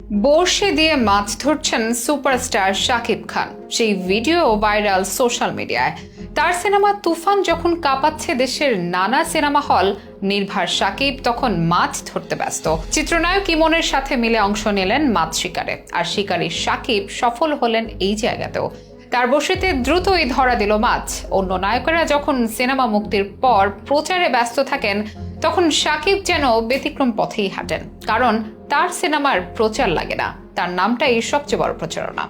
বড়শি দিয়ে মাছ ধরছেন সুপারস্টার শাকিব খান। সেই ভিডিও ভাইরাল সোশ্যাল মিডিয়ায়। তার সিনেমা তুফান যখন কাঁপাচ্ছে দেশের নানা সিনেমা হল, নির্ভার শাকিব তখন মাছ ধরতে ব্যস্ত। চিত্রনায়ক ইমনের সাথে মিলে অংশ নিলেন মাছ শিকারে, আর শিকারী শাকিব সফল হলেন এই জায়গাতেও। তার বড়শিতে দ্রুতই ধরা দিল মাছ। অন্য নায়কেরা যখন সিনেমা মুক্তির পর প্রচারে ব্যস্ত থাকেন, তখন শাকিব যেন ব্যতিক্রম পথেই হাঁটেন, কারণ তার সিনেমার প্রচার লাগে না, তার নামটাই সবচেয়ে বড় প্রচারণা।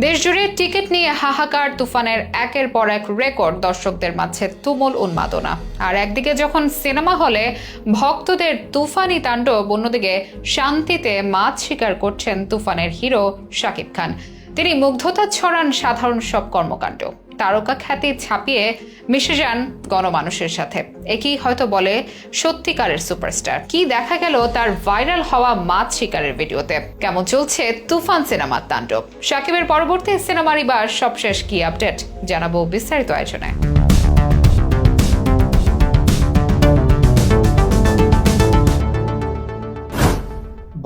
দেশজুড়ে টিকিট নিয়ে হাহাকার, তুফানের একের পর এক রেকর্ড, দর্শকদের মাঝে তুমুল উন্মাদনা। আর একদিকে যখন সিনেমা হলে ভক্তদের তুফানি তাণ্ডব, অন্যদিকে শান্তিতে মাছ শিকার করছেন তুফানের হিরো শাকিব খান। তিনি মুগ্ধতা ছড়ান সাধারণ সব কর্মকাণ্ড, তারকা খ্যাতি ছাপিয়ে মিশে যান গণমানুষের সাথে। একই হয়তো বলে সত্যিকারের সুপারস্টার। কি দেখা গেল তার ভাইরাল হওয়া মাছ শিকারের ভিডিওতে? কেমন চলছে তুফান সিনেমার তাণ্ডব? শাকিবের পরবর্তী সিনেমার এবার সবশেষ কি আপডেট জানাবো বিস্তারিত আয়োজনে।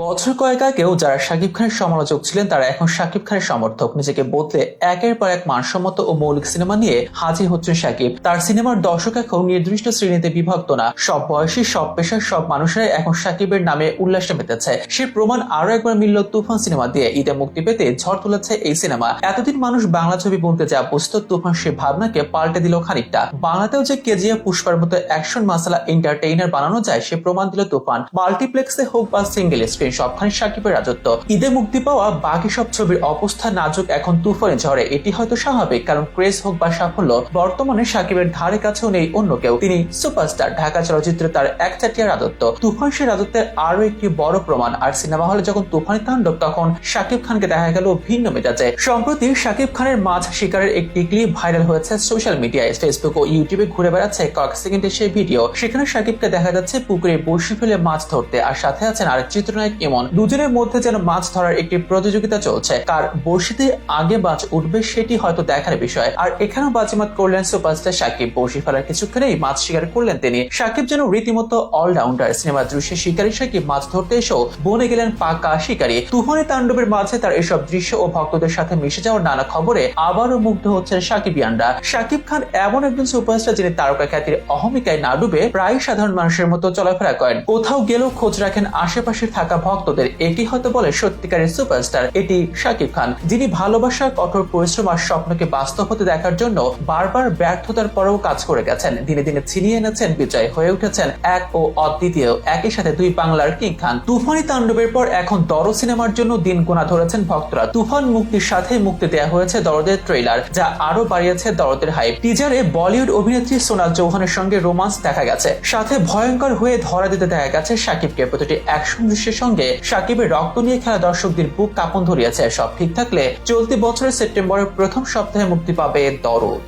বছর কয়েক আগেও যারা শাকিব খানের সমালোচক ছিলেন তারা এখন শাকিব খানের সমর্থক। নিজেকে বদলে একের পর এক মানসম্মত ও মৌলিক সিনেমা নিয়ে হাজির হচ্ছেন শাকিব। তার সিনেমার দর্শক এখন নির্দিষ্ট শ্রেণীতে বিভক্ত না, সব বয়সী, সব পেশার, সব মানুষেরাই এখন শাকিবের নামে উল্লাসে মেতেছে। সে প্রমাণ আরো একবার মিলল তুফান সিনেমা দিয়ে। ঈদে মুক্তি পেতে ঝড় তুলেছে এই সিনেমা। এতদিন মানুষ বাংলা ছবি বলতে যা বুঝতো, তুফান সে ভাবনাকে পাল্টে দিল খানিকটা। বাংলাতেও যে কেজিএফ, পুষ্পার মতো অ্যাকশন মাসালা এন্টারটেইনার বানানো যায় সে প্রমাণ দিল তুফান। মাল্টিপ্লেক্সে হোক বা সিঙ্গেল স্ক্রিন, সবখানে শাকিবের রাজত্ব। ঈদে মুক্তি পাওয়া বাকি সব ছবির অবস্থা নাজুক এখন তুফানে ঝড়ে। এটি হয়তো স্বাভাবিক, কারণ ক্রেজ হোক বা সাফল্য, বর্তমানে শাকিবের ধারে কাছেও নেই অন্য কেউ। তিনি সুপারস্টার। ঢাকা চলচ্চিত্রে তার একচাটিয়া রাজত্ব। তুফান সে রাজত্বের আরো একটি বড় প্রমাণ। আর সিনেমা হলে যখন তুফানি তাণ্ডব, তখন শাকিব খানকে দেখা গেল ভিন্ন মেজাজে। সম্প্রতি শাকিব খানের মাছ শিকারের একটি ক্লিপ ভাইরাল হয়েছে সোশ্যাল মিডিয়ায়। ফেসবুক ও ইউটিউবে ঘুরে বেড়াচ্ছে কয়েক সেকেন্ডের সেই ভিডিও। সেখানে শাকিবকে দেখা যাচ্ছে পুকুরে বড়শি ফেলে মাছ ধরতে, আর সাথে আছেন আরেক চিত্রনায়ক ইমন। দুজনের মধ্যে যেন মাছ ধরার একটি প্রতিযোগিতা চলছে। কার বড়শিতে আগে মাছ উঠবে সেটি হয়তো দেখার বিষয়। আর এখানেও বাজিমাত করলেন সুপারস্টার শাকিব। বড়শি ফেলার কিছুক্ষণেই মাছ শিকার করলেন তিনি। শাকিব যেন রীতিমতো অলরাউন্ডার। সিনেমার দৃশ্যে শিকারী শাকিব মাছ ধরতে এসেও বনে গেলেন পাকা শিকারী। তুফানি তাণ্ডবের মাঝে তার এসব দৃশ্য ও ভক্তদের সাথে মিশে যাওয়ার নানা খবরে আবারও মুগ্ধ হচ্ছেন শাকিবিয়ানরা। শাকিব খান এমন একজন সুপারস্টার যিনি তারকা খ্যাতির অহমিকায় না ডুবে প্রায় সাধারণ মানুষের মতো চলাফেরা করেন। কোথাও গেলেও খোঁজ রাখেন আশেপাশে থাকা ভক্তদের। এটি হয়তো বলে সত্যিকারের সুপারস্টার। এটি শাকিব খান, যিনি ভালোবাসা, কঠোর পরিশ্রম আর স্বপ্নকে বাস্তব হতে দেখার জন্য বারবার ব্যর্থতার পরেও কাজ করে গেছেন। দিনে দিনে ছিনিয়ে এনেছেন বিজয়, হয়ে উঠেছেন এক ও অদ্বিতীয়। একই সাথে দুই বাংলার কিং খান। তুফানি তাণ্ডবের পর এখন দরদ সিনেমার জন্য দিন গোনা ধরেছেন ভক্তরা। তুফান মুক্তির সাথে মুক্তি দেওয়া হয়েছে দরদের ট্রেলার, যা আরো বাড়িয়েছে দরদের হাইপ। টিজারে বলিউড অভিনেত্রী সোনাল চৌহানের সঙ্গে রোমান্স দেখা গেছে, সাথে ভয়ঙ্কর হয়ে ধরা দিতে দেখা গেছে শাকিবকে। প্রতিটি অ্যাকশন দৃশ্যের সঙ্গে শাকিবের রক্ত নিয়ে খেলা দর্শকদের বুক কাঁপন ধরিয়েছে। সব ঠিক থাকলে চলতি বছরের সেপ্টেম্বরের প্রথম সপ্তাহে মুক্তি পাবে দরদ।